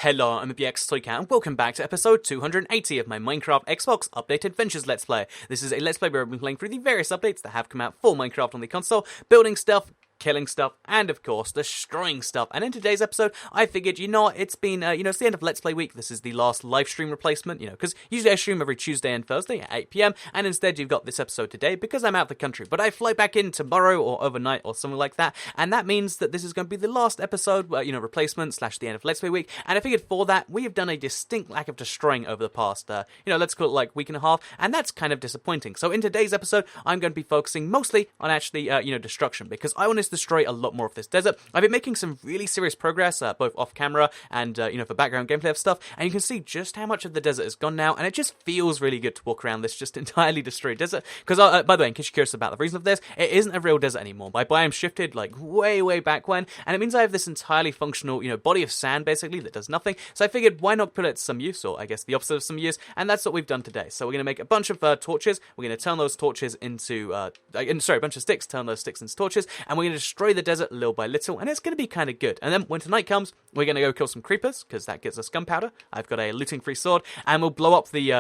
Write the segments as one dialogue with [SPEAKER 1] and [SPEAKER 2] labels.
[SPEAKER 1] Hello, I'm the Toycat, and welcome back to episode 280 of my Minecraft Xbox Update Adventures Let's Play. This is a Let's Play where I've been playing through the various updates that have come out for Minecraft on the console, building stuff, killing stuff, and of course, destroying stuff. And in today's episode, I figured, it's been, it's the end of Let's Play week. This is the last live stream replacement, because usually I stream every Tuesday and Thursday at 8 PM, and instead you've got this episode today because I'm out of the country. But I fly back in tomorrow or overnight or something like that, and that means that this is going to be the last episode, replacement / the end of Let's Play week. And I figured for that, we have done a distinct lack of destroying over the past, let's call it like week and a half, and that's kind of disappointing. So in today's episode, I'm going to be focusing mostly on actually, destruction, because I want to destroy a lot more of this desert. I've been making some really serious progress, both off camera and, for background gameplay of stuff, and you can see just how much of the desert is gone now, and it just feels really good to walk around this just entirely destroyed desert, because, by the way, in case you're curious about the reason of this, it isn't a real desert anymore. My biome shifted, like, way back when, and it means I have this entirely functional, body of sand, basically, that does nothing, so I figured, why not put it to some use, or I guess the opposite of some use, and that's what we've done today. So we're going to make a bunch of torches, we're going to turn those torches into, a bunch of sticks, turn those sticks into torches, and we're going to destroy the desert little by little, and it's going to be kind of good. And then when tonight comes, we're going to go kill some creepers, because that gets us gunpowder. I've got a looting-free sword, and we'll blow up the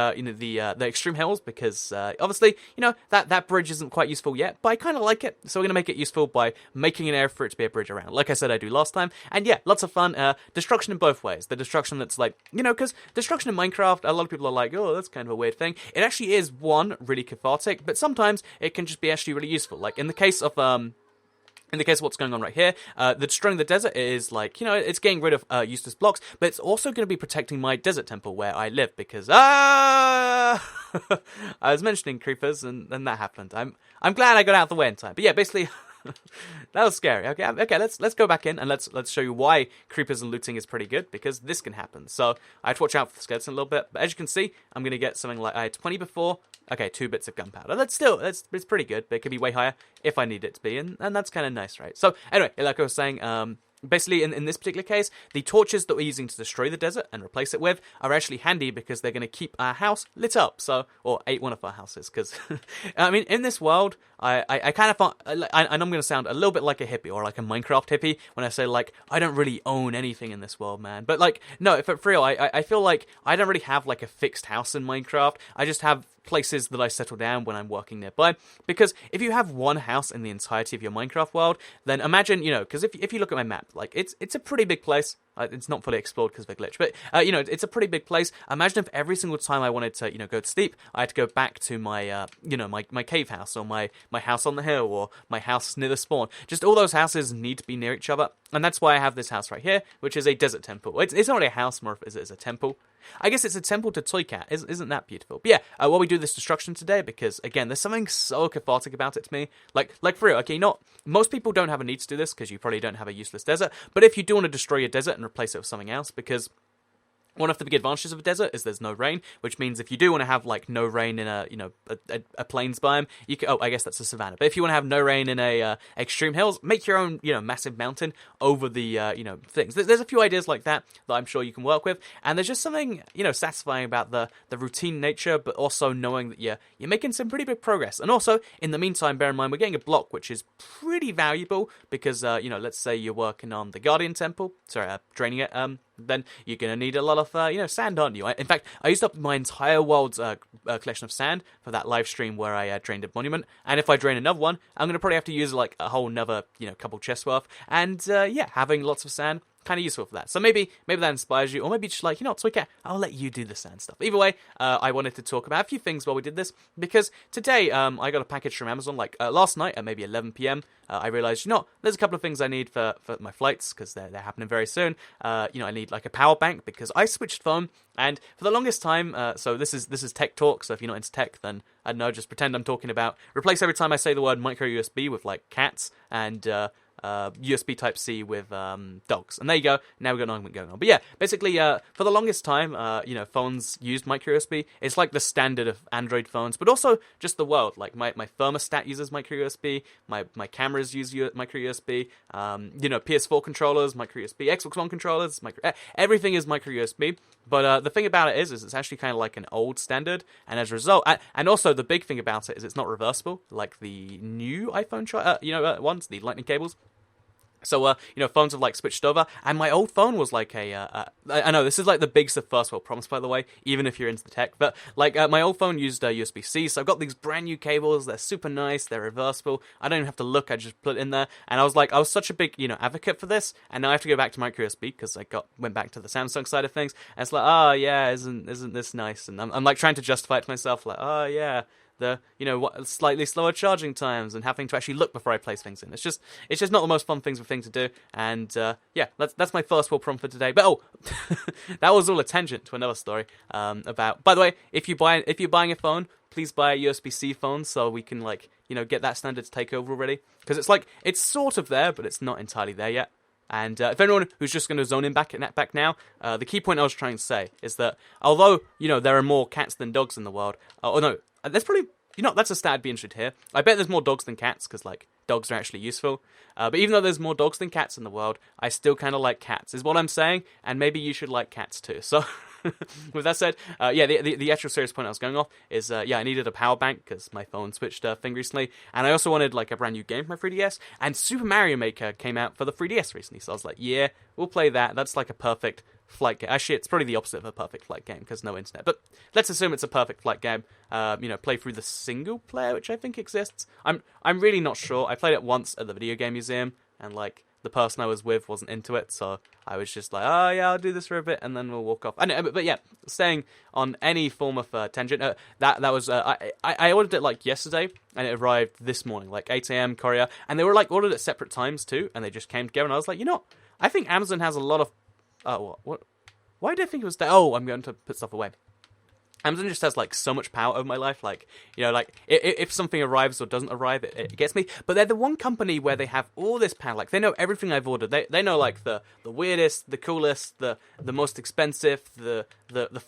[SPEAKER 1] extreme hills, because, obviously, that bridge isn't quite useful yet, but I kind of like it, so we're going to make it useful by making an area for it to be a bridge around, like I said I do last time, and yeah, lots of fun, destruction in both ways. The destruction that's like, because destruction in Minecraft, a lot of people are like, oh, that's kind of a weird thing. It actually is, one, really cathartic, but sometimes it can just be actually really useful. Like, in the case of what's going on right here, the destroying the desert is like, it's getting rid of useless blocks, but it's also going to be protecting my desert temple where I live, because, I was mentioning creepers, and then that happened. I'm glad I got out of the way in time. But yeah, basically, that was scary. Okay, let's go back in, and let's show you why creepers and looting is pretty good, because this can happen. So, I have to watch out for the skeleton a little bit, but as you can see, I'm going to get something like, I had 20 before. Okay, 2 bits of gunpowder. It's pretty good, but it could be way higher if I need it to be, and that's kind of nice, right? So, anyway, like I was saying, basically, in this particular case, the torches that we're using to destroy the desert and replace it with are actually handy because they're going to keep our house lit up, or one of our houses, because, I mean, in this world, I kind of thought, and I'm going to sound a little bit like a hippie, or like a Minecraft hippie, when I say, like, I don't really own anything in this world, man, but, like, no, for real, I feel like I don't really have, like, a fixed house in Minecraft. I just have places that I settle down when I'm working nearby, because if you have one house in the entirety of your Minecraft world, then imagine, because if you look at my map, like, it's a pretty big place. It's not fully explored because of a glitch, but, it's a pretty big place. Imagine if every single time I wanted to, go to sleep, I had to go back to my, my cave house, or my house on the hill, or my house near the spawn. Just all those houses need to be near each other, and that's why I have this house right here, which is a desert temple. It's not really a house, more of it is a temple. I guess it's a temple to Toycat. Isn't that beautiful? But yeah, while we do this destruction today, because, again, there's something so cathartic about it to me. Like for real, okay, most people don't have a need to do this, because you probably don't have a useless desert, but if you do want to destroy your desert and replace it with something else, because one of the big advantages of a desert is there's no rain, which means if you do want to have, like, no rain in a plains biome, you can, I guess that's a savanna, but if you want to have no rain in a extreme hills, make your own, massive mountain over the, things. There's a few ideas like that I'm sure you can work with, and there's just something, satisfying about the routine nature, but also knowing that you're making some pretty big progress. And also, in the meantime, bear in mind, we're getting a block, which is pretty valuable, because, let's say you're working on the Guardian Temple, draining it, then you're going to need a lot of, sand, aren't you? In fact, I used up my entire world's collection of sand for that live stream where I drained a monument, and if I drain another one, I'm going to probably have to use, like, a whole another, couple chests worth, and, having lots of sand, kind of useful for that. So maybe that inspires you, or maybe just like, it's okay, I'll let you do the sand stuff. Either way, I wanted to talk about a few things while we did this, because today, I got a package from Amazon, like, last night at maybe 11 PM, I realized, there's a couple of things I need for my flights, because they're happening very soon. I need, like, a power bank, because I switched phone, and for the longest time, so this is tech talk, so if you're not into tech, then, I don't know, just pretend I'm talking about, replace every time I say the word micro USB with, like, cats, and, USB Type-C with dogs. And there you go, now we've got an argument going on. But yeah, basically, for the longest time, phones used micro USB. It's like the standard of Android phones, but also just the world. Like, my thermostat uses micro USB, my cameras use micro USB, PS4 controllers, micro USB, Xbox One controllers, everything is micro USB. But the thing about it is it's actually kind of like an old standard, and as a result, and also the big thing about it is it's not reversible, like the new iPhone ones, the lightning cables. So, phones have, like, switched over, and my old phone was, like, I know, this is, like, the biggest of first world problems, by the way, even if you're into the tech, but, like, my old phone used USB-C, so I've got these brand new cables, they're super nice, they're reversible, I don't even have to look, I just put it in there, and I was such a big, advocate for this, and now I have to go back to micro USB, because I went back to the Samsung side of things, and it's like, oh, yeah, isn't this nice, and I'm, like, trying to justify it to myself, like, oh, yeah, the slightly slower charging times and having to actually look before I place things in. It's just not the most fun thing to do. And that's my first world problem for today. But that was all a tangent to another story about. By the way, if you're buying a phone, please buy a USB-C phone so we can get that standard to take over already, because it's sort of there, but it's not entirely there yet. And if anyone who's just going to zone in back now, the key point I was trying to say is that although there are more cats than dogs in the world, there's probably, that's a stat I'd be interested to hear. I bet there's more dogs than cats, because, dogs are actually useful. But even though there's more dogs than cats in the world, I still kind of like cats, is what I'm saying, and maybe you should like cats too. So, with that said, the actual serious point I was going off is, I needed a power bank, because my phone switched thing recently, and I also wanted, a brand new game for my 3DS, and Super Mario Maker came out for the 3DS recently, so I was like, yeah, we'll play that. That's, a perfect flight game. Actually, it's probably the opposite of a perfect flight game, because no internet. But let's assume it's a perfect flight game. Play through the single player, which I think exists. I'm really not sure. I played it once at the video game museum, and the person I was with wasn't into it, so I was just like, oh yeah, I'll do this for a bit, and then we'll walk off. But yeah, staying on any form of tangent, that was I ordered it yesterday, and it arrived this morning, 8 a.m. courier, and they were ordered at separate times too, and they just came together, and I was like, I think Amazon has a lot of what? Why did I think it was that? Oh, I'm going to put stuff away. Amazon just has so much power over my life. If something arrives or doesn't arrive, it gets me. But they're the one company where they have all this power. They know everything I've ordered. They know the weirdest, the coolest, the most expensive, the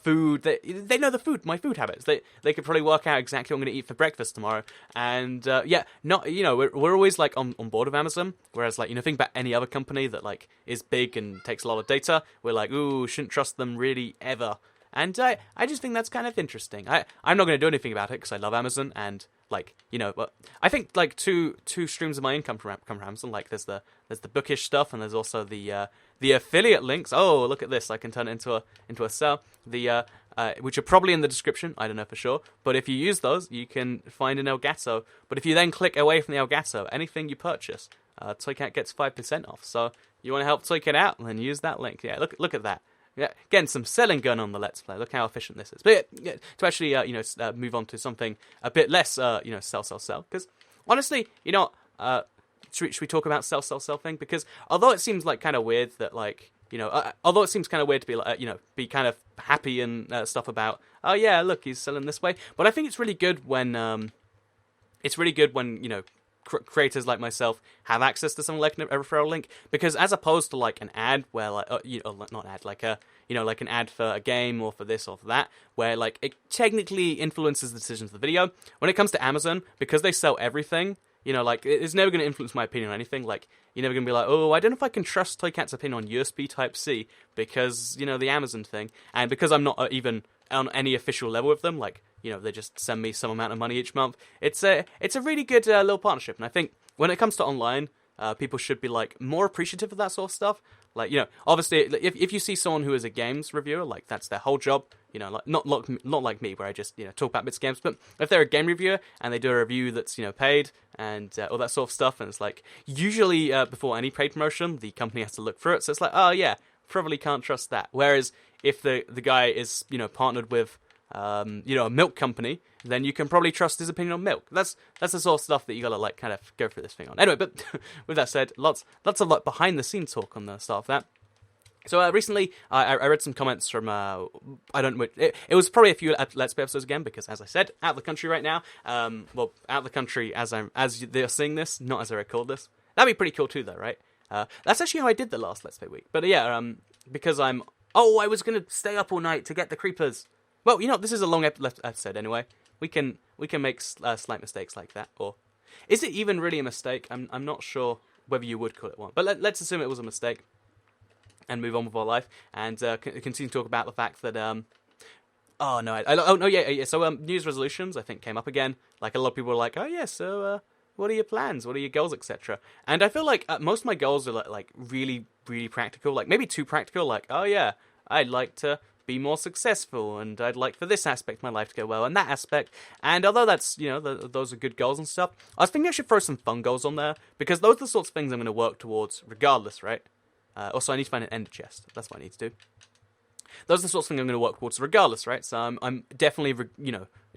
[SPEAKER 1] food. They know my food habits. They could probably work out exactly what I'm going to eat for breakfast tomorrow. And we're always on board with Amazon. Whereas think about any other company that is big and takes a lot of data. We're ooh, shouldn't trust them really ever. And I just think that's kind of interesting. I'm not going to do anything about it because I love Amazon, and but I think two streams of my income come from Amazon. There's the bookish stuff, and there's also the affiliate links. Oh, look at this! I can turn it into a sale. Which are probably in the description. I don't know for sure, but if you use those, you can find an Elgato. But if you then click away from the Elgato, anything you purchase, Toycat gets 5% off. So you want to help Toycat out, then use that link. Yeah, look at that. Yeah, getting some selling going on the Let's Play. Look how efficient this is. But yeah, to actually, move on to something a bit less, sell. Because honestly, should we talk about sell thing? Because although it seems kind of weird that although it seems kind of weird to be be kind of happy and stuff about, oh yeah, look, he's selling this way. But I think it's really good when creators like myself have access to something like a referral link, because as opposed to an ad where not ad, an ad for a game or for this or for that, where it technically influences the decisions of the video. When it comes to Amazon, because they sell everything, it's never going to influence my opinion on anything. You're never going to be oh, I don't know if I can trust Toycat's opinion on USB Type-C because, the Amazon thing, and because I'm not even on any official level with them, they just send me some amount of money each month. It's a really good little partnership, and I think when it comes to online, people should be more appreciative of that sort of stuff. Obviously, if you see someone who is a games reviewer, that's their whole job. Not like me, where I just talk about bits of games. But if they're a game reviewer and they do a review that's paid and all that sort of stuff, and it's usually before any paid promotion, the company has to look through it. So it's oh yeah, probably can't trust that. Whereas if the guy is partnered with a milk company, then you can probably trust his opinion on milk. That's the sort of stuff that you gotta kind of go through this thing on. Anyway, but with that said, lots of behind the scenes talk on the start of that. So recently, I read some comments from it was probably a few Let's Play episodes again, because as I said, out of the country right now. Out of the country as they're seeing this, not as I record this. That'd be pretty cool too, though, right? That's actually how I did the last Let's Play week. But yeah, because I was gonna stay up all night to get the creepers. Well, this is a long episode anyway. We can make slight mistakes like that, or is it even really a mistake? I'm not sure whether you would call it one, but let's assume it was a mistake and move on with our life and continue to talk about the fact that So New Year's resolutions I think came up again. A lot of people were oh yeah, so what are your plans? What are your goals, etc.? And I feel like most of my goals are like really, really practical. Like maybe too practical. Like, oh yeah, I'd like to be more successful, and I'd like for this aspect of my life to go well, and that aspect. And although that's, those are good goals and stuff, I was thinking I should throw some fun goals on there, because those are the sorts of things I'm going to work towards regardless, right? Also, I need to find an ender chest. That's what I need to do. Those are the sorts of things I'm going to work towards regardless, right? So I'm definitely,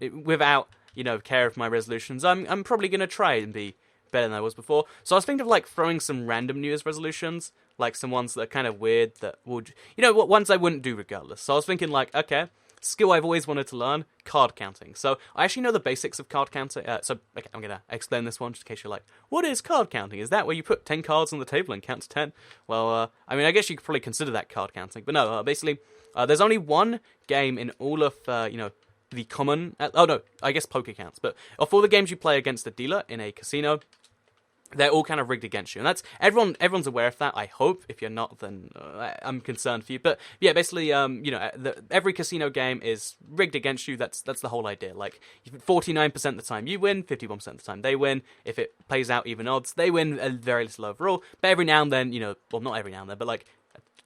[SPEAKER 1] without, care of my resolutions, I'm probably going to try and be better than I was before. So I was thinking of like throwing some random New Year's resolutions, like some ones that are kind of weird that would, what ones I wouldn't do regardless. So I was thinking like, okay, skill I've always wanted to learn, card counting. So I actually know the basics of card counting. Okay, I'm going to explain this one just in case you're like, what is card counting? Is that where you put 10 cards on the table and count to 10? Well, I guess you could probably consider that card counting. But no, basically, there's only one game in all of, the common... I guess poker counts. But of all the games you play against a dealer in a casino, they're all kind of rigged against you. And that's... Everyone's aware of that, I hope. If you're not, then I'm concerned for you. But yeah, basically, every casino game is rigged against you. That's the whole idea. Like, 49% of the time you win, 51% of the time they win. If it plays out even odds, they win a very little overall. But every now and then, well, not every now and then, but like...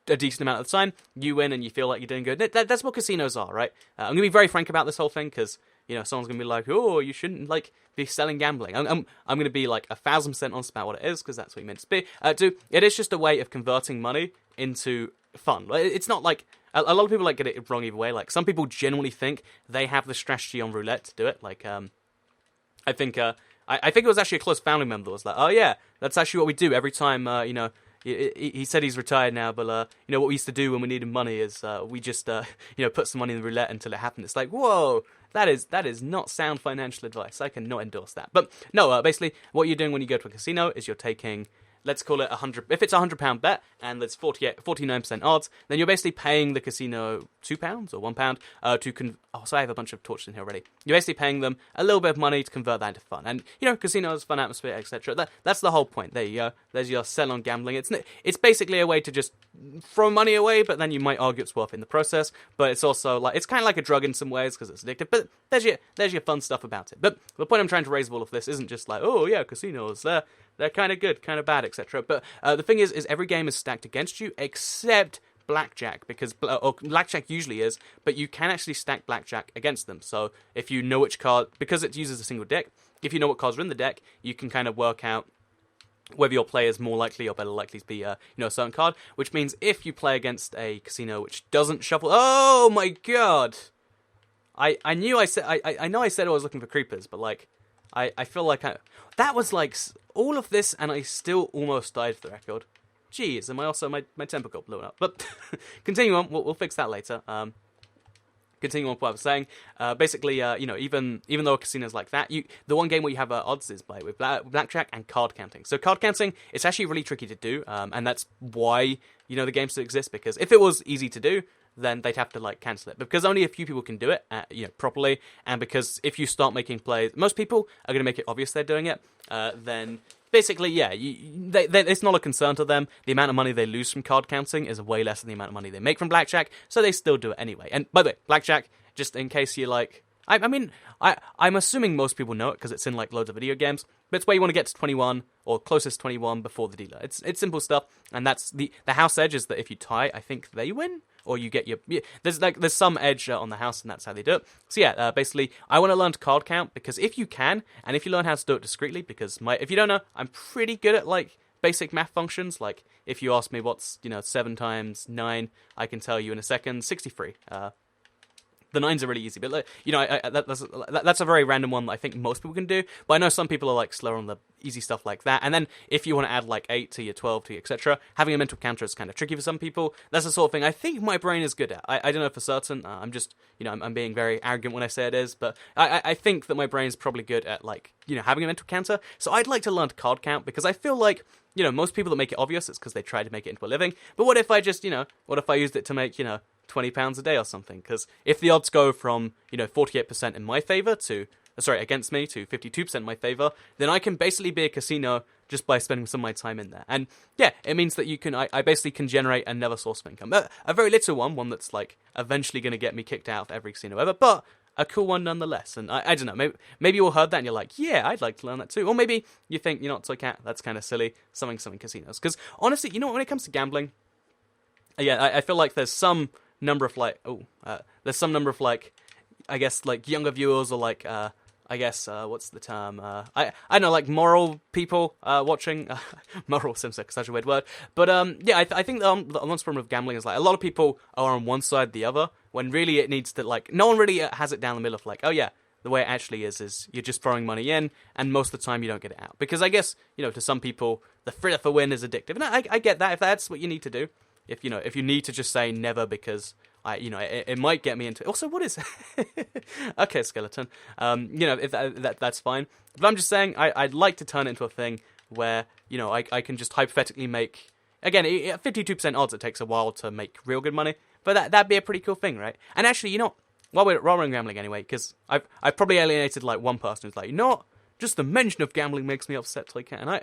[SPEAKER 1] a decent amount of the time, you win and you feel like you're doing good. That's what casinos are, right? I'm going to be very frank about this whole thing, because, someone's going to be like, oh, you shouldn't, be selling gambling. I'm going to be, 1,000% honest about what it is, because that's what you meant to be. It is just a way of converting money into fun. It's not like... A lot of people, get it wrong either way. Like, some people genuinely think they have the strategy on roulette to do it. Like, I think it was actually a close family member that was like, oh, yeah, that's actually what we do every time, he said he's retired now, but what we used to do when we needed money is we just put some money in the roulette until it happened. It's like, whoa, that is not sound financial advice. I cannot endorse that. But no, basically what you're doing when you go to a casino is you're taking, let's call it 100. If it's a £100 bet and there's 49% odds, then you're basically paying the casino £2 or £1 to so I have a bunch of torches in here already. You're basically paying them a little bit of money to convert that into fun. And casinos, fun atmosphere, etc. That's the whole point. There you go. There's your sell on gambling. It's basically a way to just throw money away, but then you might argue it's worth in the process. But it's also it's kind of like a drug in some ways because it's addictive. But there's your fun stuff about it. But the point I'm trying to raise with all of this isn't just like, oh yeah, casinos, they're kind of good, kind of bad, etc. But the thing is every game is stacked against you except blackjack, because or blackjack usually is, but you can actually stack blackjack against them. So if you know which card, because it uses a single deck, if you know what cards are in the deck, you can kind of work out whether your player is more likely or better likely to be a certain card. Which means if you play against a casino which doesn't shuffle, oh my god, I know I said I was looking for creepers, but I feel like that was all of this, and I still almost died for the record. Jeez, and my temper got blown up. But continue on, we'll fix that later. Continue on with what I was saying. Basically, even though a casino's like that, the one game where you have odds is with blackjack and card counting. So card counting, it's actually really tricky to do, and that's why the game still exists. Because if it was easy to do, then they'd have to cancel it, because only a few people can do it properly, and because if you start making plays, most people are going to make it obvious they're doing it, then basically, yeah, it's not a concern to them. The amount of money they lose from card counting is way less than the amount of money they make from blackjack, so they still do it anyway. And by the way, blackjack, just in case you're I'm assuming most people know it because it's in loads of video games, but it's where you want to get to 21 or closest 21 before the dealer. It's simple stuff, and that's the house edge is that if you tie, I think they win, or you get there's some edge on the house, and that's how they do it. So yeah, basically, I want to learn to card count, because if you can, and if you learn how to do it discreetly, because if you don't know, I'm pretty good at basic math functions. If you ask me what's 7 times 9, I can tell you in a second. 63. The 9s are really easy, but that's a very random one that I think most people can do. But I know some people are slower on the easy stuff like that. And then if you want to add 8 to your 12 to your etc., having a mental counter is kind of tricky for some people. That's the sort of thing I think my brain is good at. I don't know for certain. I'm just I'm being very arrogant when I say it is, but I think that my brain is probably good at having a mental counter. So I'd like to learn to card count, because I feel most people that make it obvious, it's because they try to make it into a living. But what if I just what if I used it to make £20 a day or something? Because if the odds go from 48% in my favor to against me to 52% in my favor, then I can basically be a casino just by spending some of my time in there. And yeah, it means that I basically can generate another source of income, a very little one that's eventually going to get me kicked out of every casino ever, but a cool one nonetheless. And I don't know, maybe you all heard that and you're like, yeah, I'd like to learn that too. Or maybe you think, Toy Cat, that's kind of silly, something casinos. Because honestly, when it comes to gambling, yeah, I feel like there's some number of I guess like younger viewers or like I guess what's the term? I don't know, like moral people watching. Moral seems like such a weird word, but yeah, I think the honest problem with gambling is like a lot of people are on one side or the other when really it needs to like no one really has it down the middle of like, oh yeah, the way it actually is you're just throwing money in and most of the time you don't get it out because I guess to some people the thrill for win is addictive and I get that if that's what you need to do. If you need to just say never because it might get me into. Also, what is? Okay, skeleton. If that's fine. But I'm just saying, I'd like to turn it into a thing where I can just hypothetically make. Again, at 52% odds, it takes a while to make real good money, but that'd be a pretty cool thing, right? And actually, while we're gambling anyway, because I've probably alienated like one person who's like, just the mention of gambling makes me upset till I can. And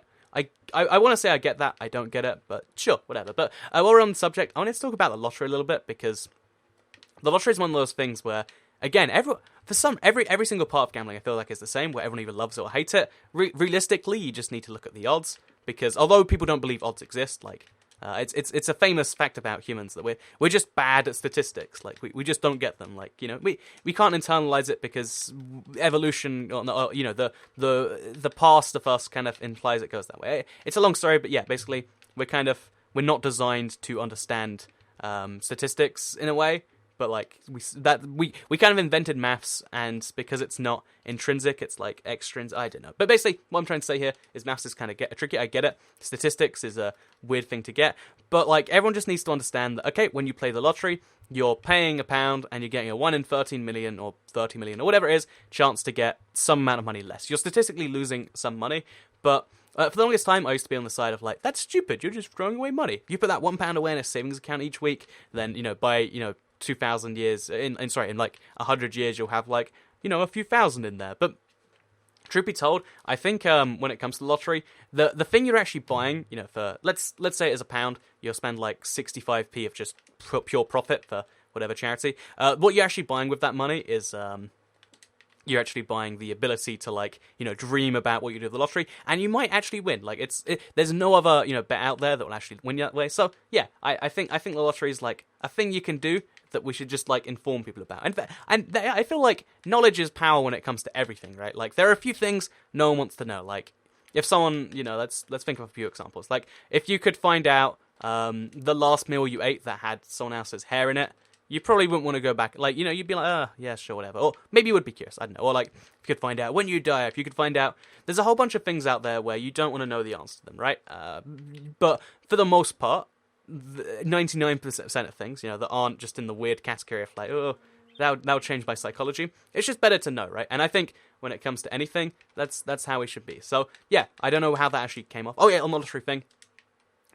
[SPEAKER 1] I want to say I get that. I don't get it, but sure, whatever. But while we're on the subject, I want to talk about the lottery a little bit because the lottery is one of those things where, again, every single part of gambling I feel like is the same, where everyone either loves it or hates it. Realistically, you just need to look at the odds because although people don't believe odds exist, like it's a famous fact about humans that we're just bad at statistics. Like we just don't get them. Like we can't internalize it because evolution, or the past of us kind of implies it goes that way. It's a long story, but yeah, basically we're not designed to understand statistics in a way. But like we kind of invented maths, and because it's not intrinsic, it's like extrinsic. I don't know. But basically, what I'm trying to say here is maths is kind of tricky. I get it. Statistics is a weird thing to get, but like everyone just needs to understand that. Okay, when you play the lottery, you're paying £1 and you're getting a 1 in 13 million or 30 million or whatever it is chance to get some amount of money less. You're statistically losing some money, but for the longest time, I used to be on the side of like, that's stupid. You're just throwing away money. You put that £1 away in a savings account each week, then by 2,000 years in like 100 years you'll have like a few thousand in there. But truth be told, I think when it comes to the lottery, the thing you're actually buying, for let's say it is £1, you'll spend like 65p of just pure profit for whatever charity. What you're actually buying with that money is you're actually buying the ability to like dream about what you do with the lottery, and you might actually win. Like there's no other bet out there that will actually win you that way. So yeah, I think the lottery is like a thing you can do that we should just like inform people about. And I feel like knowledge is power when it comes to everything, right? Like there are a few things no one wants to know. Like if someone let's think of a few examples. Like if you could find out the last meal you ate that had someone else's hair in it, you probably wouldn't want to go back. Like, you'd be like, yeah, sure, whatever. Or maybe you would be curious, I don't know. Or like, if you could find out when you die, if you could find out... There's a whole bunch of things out there where you don't want to know the answer to them, right? But for the most part, 99% of things, that aren't just in the weird category of like, that'll change my psychology. It's just better to know, right? And I think when it comes to anything, that's how we should be. So, yeah, I don't know how that actually came off. Oh, yeah, on the lottery thing.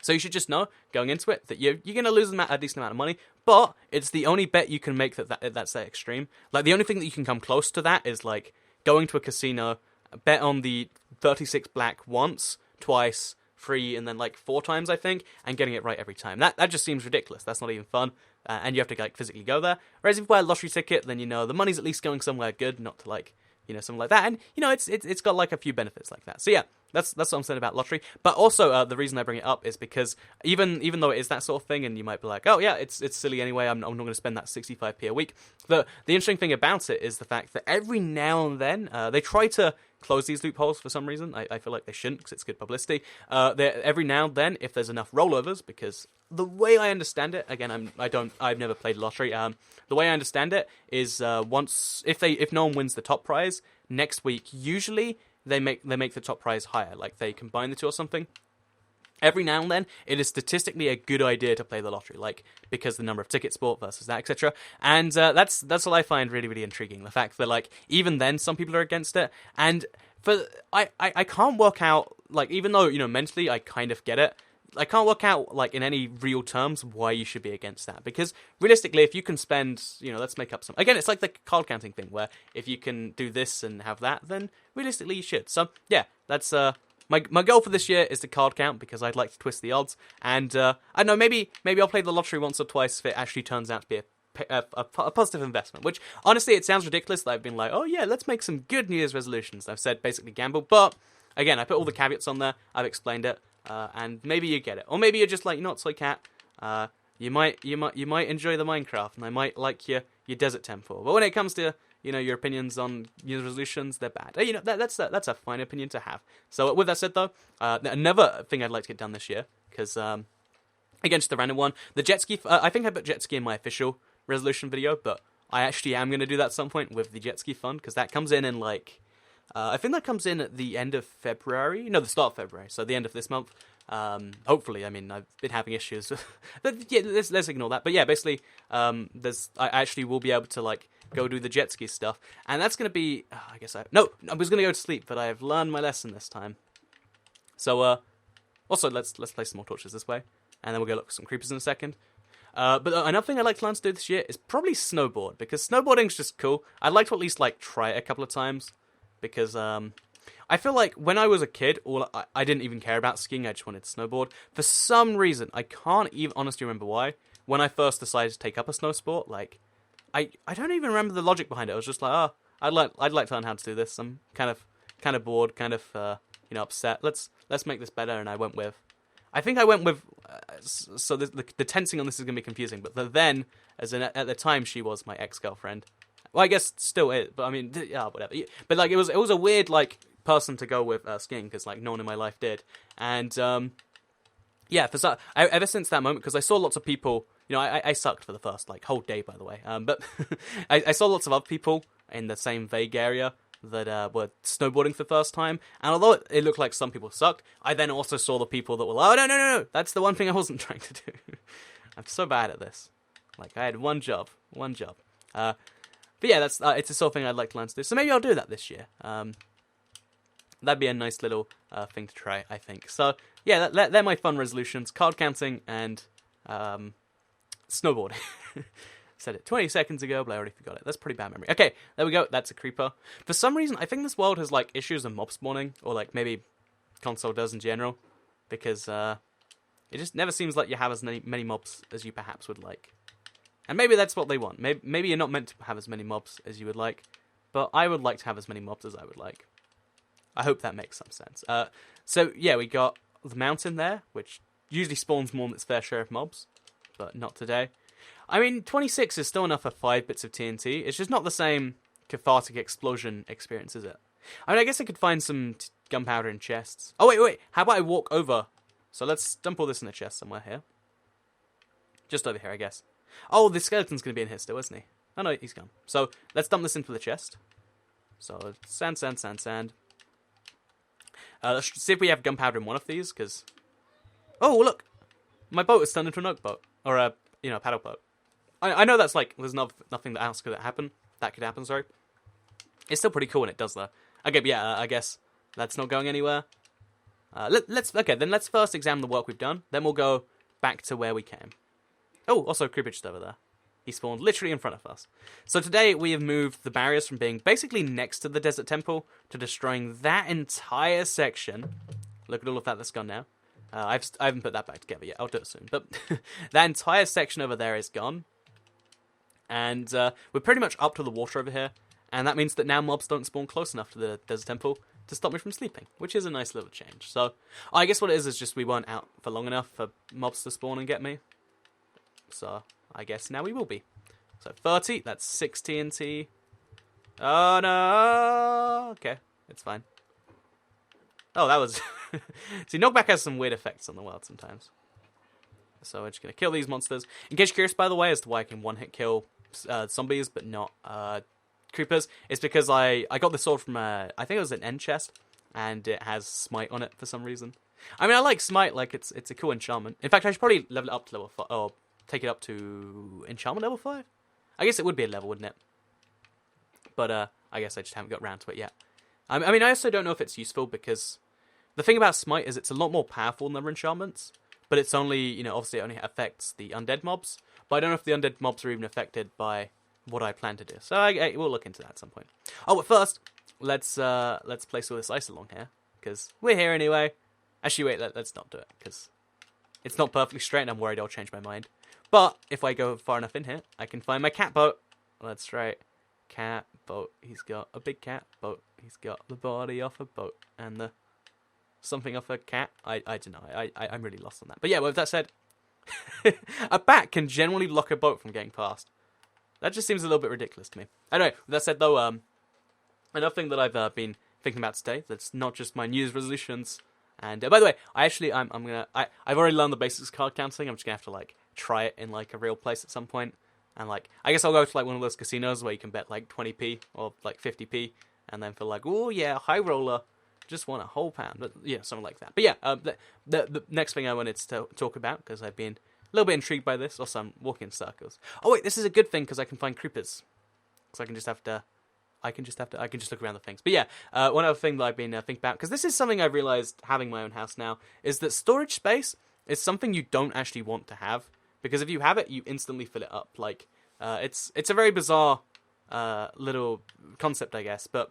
[SPEAKER 1] So you should just know, going into it, that you're going to lose a decent amount of money, but it's the only bet you can make that's that extreme. Like, the only thing that you can come close to that is, like, going to a casino, bet on the 36 black once, twice, 3, and then, like, 4 times, I think, and getting it right every time. That just seems ridiculous. That's not even fun, and you have to, like, physically go there. Whereas if you buy a lottery ticket, then, the money's at least going somewhere good, not to, like, something like that. And, it's got, like, a few benefits like that. So, yeah. That's what I'm saying about lottery. But also, the reason I bring it up is because even though it is that sort of thing, and you might be like, oh yeah, it's silly anyway, I'm not going to spend that 65p a week. The interesting thing about it is the fact that every now and then, they try to close these loopholes for some reason. I feel like they shouldn't because it's good publicity. Every now and then, if there's enough rollovers, because the way I understand it, again, I've never played lottery. The way I understand it is if no one wins the top prize next week, usually they make the top prize higher, like they combine the two or something. Every now and then, it is statistically a good idea to play the lottery, like because the number of tickets bought versus that, etc. And that's what I find really, really intriguing. The fact that like even then, some people are against it, and I can't work out, like, even though mentally I kind of get it, I can't work out, like, in any real terms why you should be against that. Because, realistically, if you can spend, let's make up some... Again, it's like the card counting thing, where if you can do this and have that, then realistically you should. So, yeah, that's... My goal for this year is to card count, because I'd like to twist the odds. And, I don't know, maybe I'll play the lottery once or twice if it actually turns out to be a a positive investment. Which, honestly, it sounds ridiculous that I've been like, oh yeah, let's make some good New Year's resolutions. I've said basically gamble, but again, I put all the caveats on there. I've explained it, and maybe you get it, or maybe you're just like, you know what, Soy Cat, you might enjoy the Minecraft, and I might like your desert temple. But when it comes to your opinions on New Year's resolutions, they're bad. That's a fine opinion to have. So with that said, though, another thing I'd like to get done this year, because again, just a random one, the jet ski. I think I put jet ski in my official resolution video, but I actually am going to do that at some point with the jet ski fund, because that comes in like, I think that comes in at the end of February. No, the start of February, so the end of this month. Hopefully, I mean, I've been having issues, but yeah, let's ignore that. But yeah, basically, I actually will be able to like go do the jet ski stuff, and that's going to be, I was going to go to sleep, but I have learned my lesson this time. So, also, let's play some more torches this way, and then we'll go look for some creepers in a second. But another thing I'd like to learn to do this year is probably snowboard, because snowboarding's just cool. I'd like to at least like try it a couple of times, because I feel like when I was a kid, I didn't even care about skiing, I just wanted to snowboard. For some reason, I can't even honestly remember why, when I first decided to take up a snow sport, like, I don't even remember the logic behind it. I was just like, oh, I'd like to learn how to do this. I'm kind of bored, kind of upset. Let's make this better, and I went with, so the tensing on this is going to be confusing, but then, at the time, she was my ex-girlfriend. Well, I guess still is, but I mean, yeah, whatever. But like, it was a weird like person to go with skiing, because like no one in my life did, and yeah, ever since that moment, because I saw lots of people. I sucked for the first like whole day, by the way. But I saw lots of other people in the same vague area that were snowboarding for the first time, and although it looked like some people sucked, I then also saw the people that were like, oh no, that's the one thing I wasn't trying to do. I'm so bad at this. Like, I had one job. But yeah, that's it's the sort of thing I'd like to learn to do. So maybe I'll do that this year. That'd be a nice little thing to try, I think. So yeah, they're my fun resolutions: card counting and snowboarding. Said it 20 seconds ago, but I already forgot it. That's pretty bad memory. Okay, there we go. That's a creeper. For some reason, I think this world has like issues of mob spawning, or like maybe console does in general, because it just never seems like you have as many mobs as you perhaps would like. And maybe that's what they want. Maybe you're not meant to have as many mobs as you would like, but I would like to have as many mobs as I would like. I hope that makes some sense. So yeah, we got the mountain there, which usually spawns more than its fair share of mobs, but not today. I mean, 26 is still enough for 5 bits of TNT. It's just not the same cathartic explosion experience, is it? I mean, I guess I could find some gunpowder in chests. Oh, wait. How about I walk over? So let's dump all this in a chest somewhere here. Just over here, I guess. Oh, the skeleton's going to be in here still, isn't he? Oh, no, he's gone. So let's dump this into the chest. So sand. Let's see if we have gunpowder in one of these, because... Oh, look! My boat is turned into an oak boat. Or a, paddle boat. I know that's like, there's nothing else could happen. That could happen, sorry. It's still pretty cool when it does, though. Okay, but yeah, I guess that's not going anywhere. Let's first examine the work we've done. Then we'll go back to where we came. Oh, also creeper just over there. He spawned literally in front of us. So today we have moved the barriers from being basically next to the desert temple to destroying that entire section. Look at all of that's gone now. I haven't put that back together yet. I'll do it soon. But that entire section over there is gone. And we're pretty much up to the water over here. And that means that now mobs don't spawn close enough to the desert temple to stop me from sleeping, which is a nice little change. So I guess what it is just we weren't out for long enough for mobs to spawn and get me. So I guess now we will be. So 30, that's 6 TNT. Oh no! Okay, it's fine. Oh, that was... See, Knockback has some weird effects on the world sometimes. So we're just going to kill these monsters. In case you're curious, by the way, as to why I can one-hit kill zombies, but not creepers, it's because I got this sword from, I think it was an end chest, and it has Smite on it for some reason. I mean, I like Smite, like, it's a cool enchantment. In fact, I should probably level it up to level 5, or take it up to enchantment level 5? I guess it would be a level, wouldn't it? But, I guess I just haven't got around to it yet. I mean, I also don't know if it's useful, because the thing about Smite is it's a lot more powerful than other enchantments, but it's only, obviously it only affects the undead mobs, but I don't know if the undead mobs are even affected by what I plan to do, so we'll look into that at some point. Oh, but first, let's place all this ice along here, because we're here anyway. Actually, wait, let's not do it, because it's not perfectly straight, and I'm worried I'll change my mind. But if I go far enough in here, I can find my cat boat. That's right. Cat boat. He's got a big cat boat. He's got the body of a boat and the something of a cat. I don't know. I'm really lost on that. But yeah, with that said, a bat can generally block a boat from getting past. That just seems a little bit ridiculous to me. Anyway, with that said though, another thing that I've been thinking about today, that's not just my New Year's resolutions. And by the way, I've already learned the basics of card counting. I'm just gonna have to like try it in like a real place at some point. And like, I guess I'll go to like one of those casinos where you can bet like 20p or like 50p, and then feel like, oh yeah, high roller, just won a whole pound. But yeah, something like that. But yeah, the next thing I wanted to talk about, because I've been a little bit intrigued by this. Also, I'm walking in circles. Oh wait, this is a good thing because I can find creepers. Because I can just look around the things. But yeah, one other thing that I've been thinking about, because this is something I've realized having my own house now, is that storage space is something you don't actually want to have. Because if you have it, you instantly fill it up. Like, it's a very bizarre little concept, I guess. But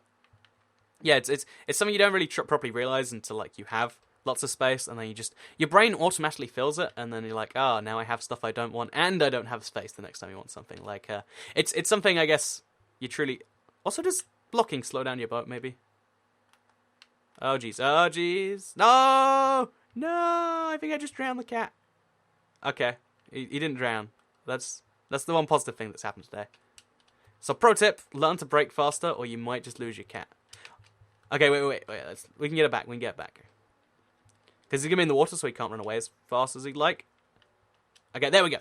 [SPEAKER 1] yeah, it's something you don't really properly realize until like you have lots of space, and then your brain automatically fills it, and then you're like, oh, now I have stuff I don't want, and I don't have space the next time you want something. Like, it's something I guess you truly. Also, does blocking slow down your boat? Maybe. Oh jeez! Oh jeez! No! No! I think I just drowned the cat. Okay. He didn't drown. That's the one positive thing that's happened today. So pro tip, learn to brake faster or you might just lose your cat. Okay, wait. We can get it back. Because he's going to be in the water so he can't run away as fast as he'd like. Okay, there we go.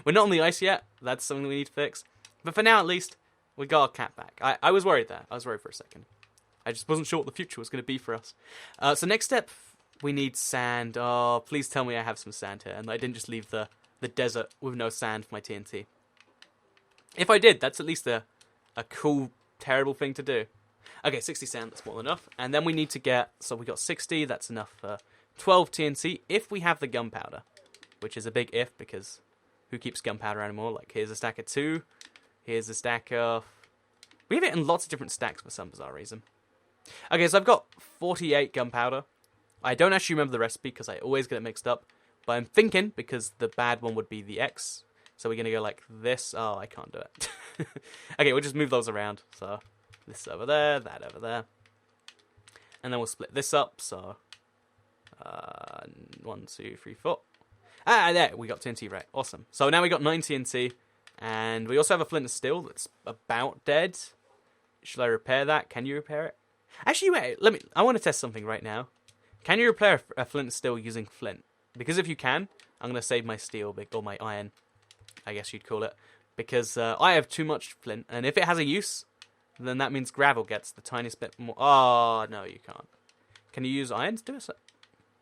[SPEAKER 1] We're not on the ice yet. That's something we need to fix. But for now, at least, we got our cat back. I was worried there. I was worried for a second. I just wasn't sure what the future was going to be for us. So next step, we need sand. Oh, please tell me I have some sand here, and I didn't just leave the desert with no sand for my TNT. If I did, that's at least a cool, terrible thing to do. Okay, 60 sand, that's more than enough. And then we need to get, so we got 60, that's enough for 12 TNT, if we have the gunpowder. Which is a big if, because who keeps gunpowder anymore? Like, here's a stack of 2, here's a stack of... We have it in lots of different stacks for some bizarre reason. Okay, so I've got 48 gunpowder. I don't actually remember the recipe because I always get it mixed up. But I'm thinking, because the bad one would be the X. So we're going to go like this. Oh, I can't do it. Okay, we'll just move those around. So this over there, that over there. And then we'll split this up. So 1, 2, 3, 4. Ah, there, we got TNT right. Awesome. So now we got 9 TNT. And we also have a flint of steel that's about dead. Should I repair that? Can you repair it? Actually, wait, I want to test something right now. Can you repair a flint still using flint? Because if you can, I'm going to save my steel, or my iron, I guess you'd call it. Because I have too much flint, and if it has a use, then that means gravel gets the tiniest bit more. Oh, no, you can't. Can you use iron to do it?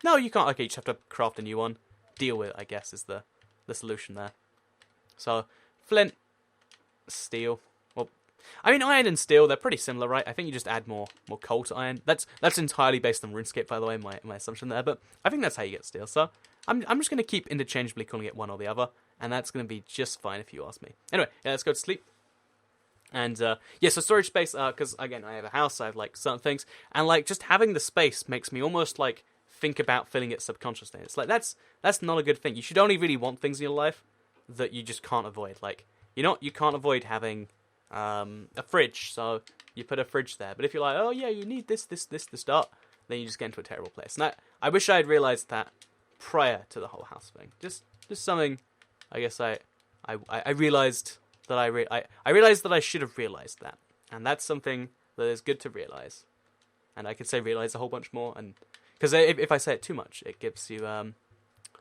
[SPEAKER 1] No, you can't. Okay, you just have to craft a new one. Deal with it, I guess, is the solution there. So, flint, steel. Well, I mean, iron and steel, they're pretty similar, right? I think you just add more coal to iron. That's entirely based on RuneScape, by the way, my assumption there. But I think that's how you get steel. So I'm just going to keep interchangeably calling it one or the other. And that's going to be just fine if you ask me. Anyway, yeah, let's go to sleep. And yeah, so storage space, because again, I have a house, I have like certain things. And like just having the space makes me almost like think about filling it subconsciously. It's like, that's not a good thing. You should only really want things in your life that you just can't avoid. Like, you can't avoid having a fridge, so you put a fridge there. But if you're like, oh yeah, you need this to start, then you just get into a terrible place. And I wish I had realized that prior to the whole house thing. Just something, I guess I realized that I realized that I should have realized that, and that's something that is good to realize. And I could say realize a whole bunch more, and because if I say it too much, it gives you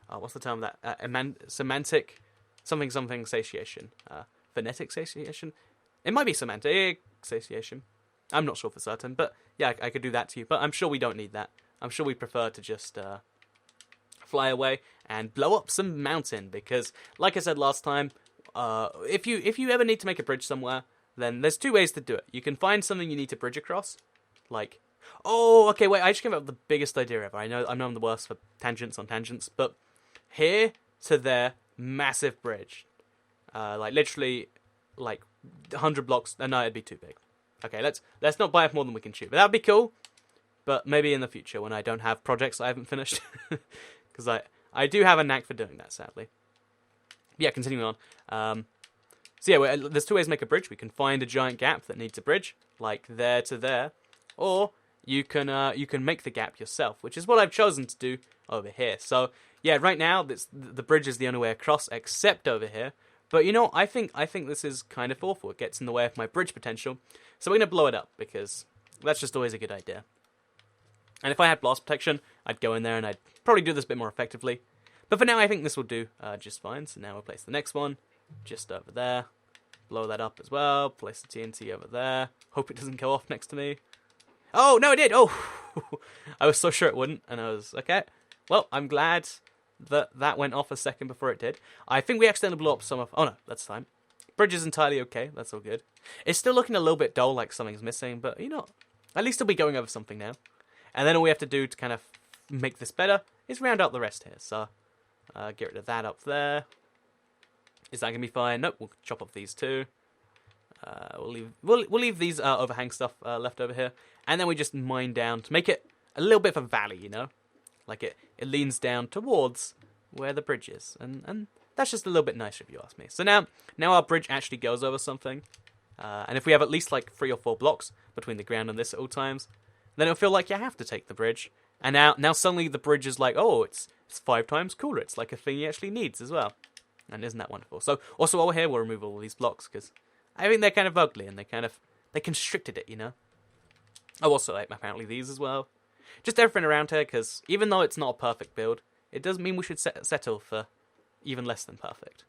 [SPEAKER 1] what's the term of that? Semantic something satiation, phonetic satiation. It might be semantic satiation. I'm not sure for certain, but yeah, I could do that to you. But I'm sure we don't need that. I'm sure we prefer to just fly away and blow up some mountain, because, like I said last time, if you ever need to make a bridge somewhere, then there's 2 ways to do it. You can find something you need to bridge across, like, oh, okay, wait, I just came up with the biggest idea ever. I know I'm the worst for tangents on tangents, but here to there, massive bridge, like literally, like 100 blocks. No, it'd be too big. Okay, let's not buy up more than we can chew. But that'd be cool. But maybe in the future when I don't have projects I haven't finished, because I do have a knack for doing that, sadly. yeah, continuing on. So yeah, there's two ways to make a bridge. We can find a giant gap that needs a bridge, like there to there, or you can make the gap yourself, which is what I've chosen to do over here. So yeah, right now the bridge is the only way across, except over here. But you know, I think this is kind of awful. It gets in the way of my bridge potential, so we're gonna blow it up because that's just always a good idea. And if I had blast protection, I'd go in there and I'd probably do this a bit more effectively. But for now, I think this will do just fine. So now we'll place the next one just over there. Blow that up as well. Place the TNT over there. Hope it doesn't go off next to me. Oh, no, it did. Oh, I was so sure it wouldn't. And I was, okay. Well, I'm glad that went off a second before it did. I think we accidentally blew up some of... Oh, no, that's fine. Bridge is entirely okay. That's all good. It's still looking a little bit dull, like something's missing. But, you know, at least it'll be going over something now. And then all we have to do to kind of make this better is round out the rest here. So, get rid of that up there. Is that going to be fine? Nope, we'll chop off these two. We'll leave these overhang stuff left over here. And then we just mine down to make it a little bit of a valley, you know? Like it leans down towards where the bridge is. And that's just a little bit nicer if you ask me. So now our bridge actually goes over something. And if we have at least like 3 or 4 blocks between the ground and this at all times, then it'll feel like you have to take the bridge. And now suddenly the bridge is like, oh, it's 5 times cooler. It's like a thing he actually needs as well. And isn't that wonderful? So also over here, we'll remove all of these blocks because I think they're kind of ugly and they constricted it, you know? Oh, also like apparently these as well. Just everything around here because even though it's not a perfect build, it doesn't mean we should settle for even less than perfect.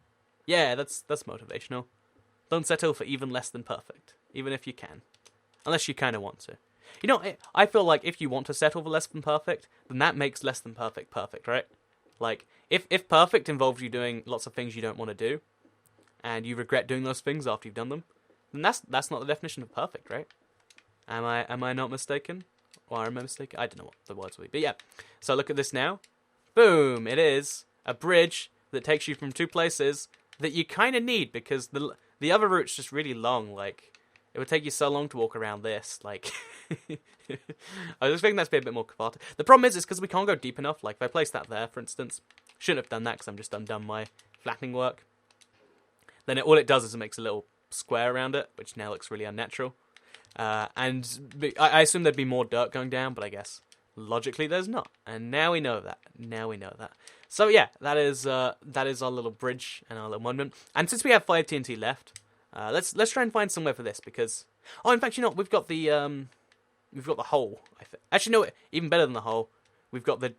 [SPEAKER 1] Yeah, that's motivational. Don't settle for even less than perfect, even if you can. Unless you kind of want to. You know, I feel like if you want to settle for less than perfect, then that makes less than perfect perfect, right? Like, if perfect involves you doing lots of things you don't want to do, and you regret doing those things after you've done them, then that's not the definition of perfect, right? Am I not mistaken? Or am I mistaken? I don't know what the words will be. But yeah, so look at this now. Boom! It is a bridge that takes you from 2 places that you kind of need, because the other route's just really long, like... It would take you so long to walk around this, like... I was expecting that to be a bit more cathartic. The problem is because we can't go deep enough. Like, if I place that there, for instance, shouldn't have done that because I'm just undone my flattening work. Then all it does is it makes a little square around it, which now looks really unnatural. And I assume there'd be more dirt going down, but I guess logically there's not. And now we know that. So yeah, that is our little bridge and our little monument. And since we have 5 TNT left... let's try and find somewhere for this because in fact, you know, we've got the hole. Actually, no, even better than the hole, we've got the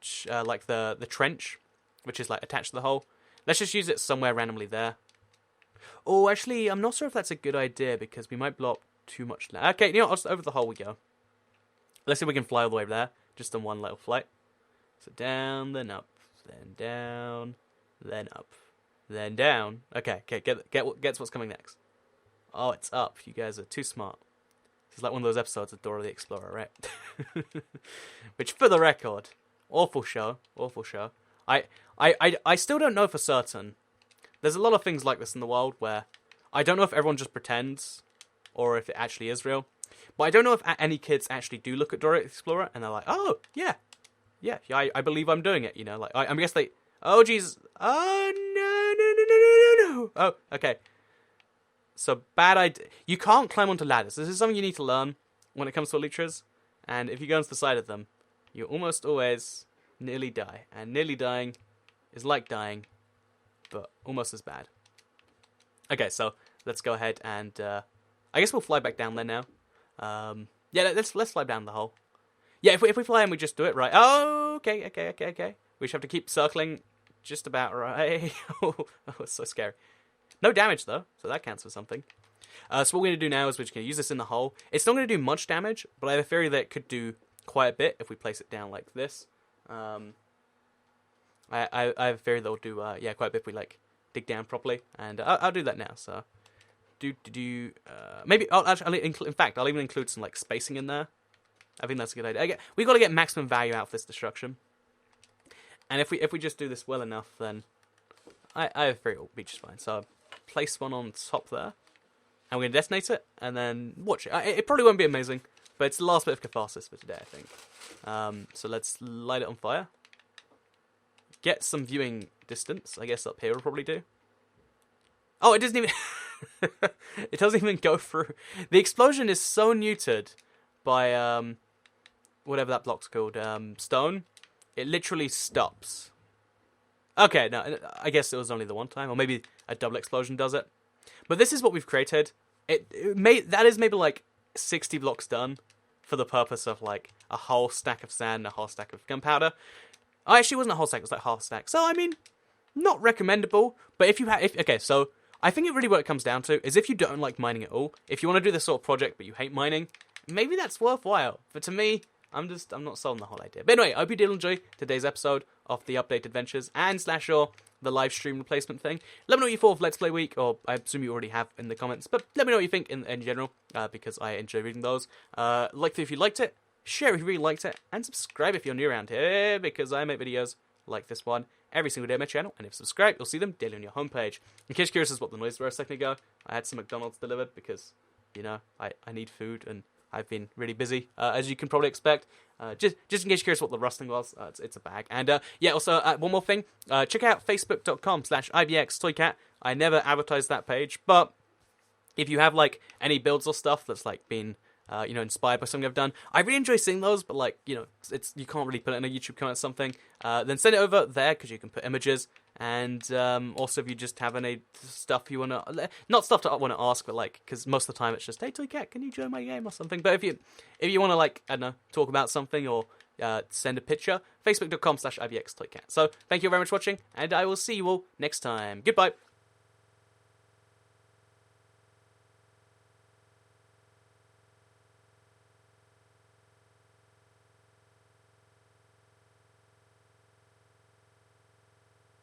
[SPEAKER 1] the trench, which is like attached to the hole. Let's just use it somewhere randomly there. Oh, actually, I'm not sure if that's a good idea because we might blow up too much. Okay, you know, just over the hole we go. Let's see if we can fly all the way there, just on one little flight. So down, then up, then down, then up, then down. Okay, gets what's coming next. Oh, it's up. You guys are too smart. This is like one of those episodes of Dora the Explorer, right? Which, for the record, awful show. I still don't know for certain. There's a lot of things like this in the world where I don't know if everyone just pretends or if it actually is real. But I don't know if any kids actually do look at Dora the Explorer and they're like, oh, yeah, I believe I'm doing it, you know? Like, I guess they... Oh, jeez. Oh, no. Oh, okay. So, bad idea. You can't climb onto ladders. This is something you need to learn when it comes to elytras. And if you go onto the side of them, you almost always nearly die. And nearly dying is like dying, but almost as bad. Okay, so let's go ahead and... I guess we'll fly back down there now. Yeah, let's fly down the hole. Yeah, if we fly and we just do it right... Oh, okay. We just have to keep circling just about right. Oh, it's so scary. No damage, though, so that counts for something. So what we're going to do now is we're just going to use this in the hole. It's not going to do much damage, but I have a theory that it could do quite a bit if we place it down like this. I have a theory that will do quite a bit if we like dig down properly, and I'll do that now. So maybe in fact I'll even include some like spacing in there. I think that's a good idea. We've got to get maximum value out of this destruction, and if we just do this well enough, then I have a theory it will be just fine. So place one on top there, and we're going to detonate it, and then watch it. It probably won't be amazing, but it's the last bit of catharsis for today, I think. So let's light it on fire. Get some viewing distance. I guess up here will probably do. Oh, it doesn't even... it doesn't even go through. The explosion is so neutered by, whatever that block's called, stone. It literally stops. Okay, no, I guess it was only the one time, or maybe a double explosion does it. But this is what we've created. That is maybe like 60 blocks done for the purpose of like a whole stack of sand and a whole stack of gunpowder. Oh, actually, it wasn't a whole stack, it was like half a stack. So, I mean, not recommendable, but if you have... Okay, so I think it really what it comes down to is if you don't like mining at all, if you want to do this sort of project but you hate mining, maybe that's worthwhile. But to me, I'm not sold on the whole idea. But anyway, I hope you did enjoy today's episode of the Update Adventures and /or the live stream replacement thing. Let me know what you thought of Let's Play Week, or I assume you already have in the comments, but let me know what you think in general, because I enjoy reading those. Like if you liked it, share if you really liked it, and subscribe if you're new around here, because I make videos like this one every single day on my channel, and if you subscribe, you'll see them daily on your homepage. In case you're curious as what the noise were a second ago, I had some McDonald's delivered, because, you know, I need food, and I've been really busy, as you can probably expect. Just in case you're curious what the rustling was, it's a bag. And yeah, also, one more thing, check out facebook.com/IBXToyCat. I never advertise that page, but if you have, like, any builds or stuff that's, like, been... inspired by something I've done. I really enjoy seeing those, but like, you can't really put it in a YouTube comment or something. Then send it over there because you can put images. And also, if you just have any stuff you want to, not stuff that I want to ask, but like, because most of the time it's just, hey Toy Cat, can you join my game or something? But if you want to like, I don't know, talk about something or send a picture, facebook.com/IBXToyCat. So thank you very much for watching, and I will see you all next time. Goodbye.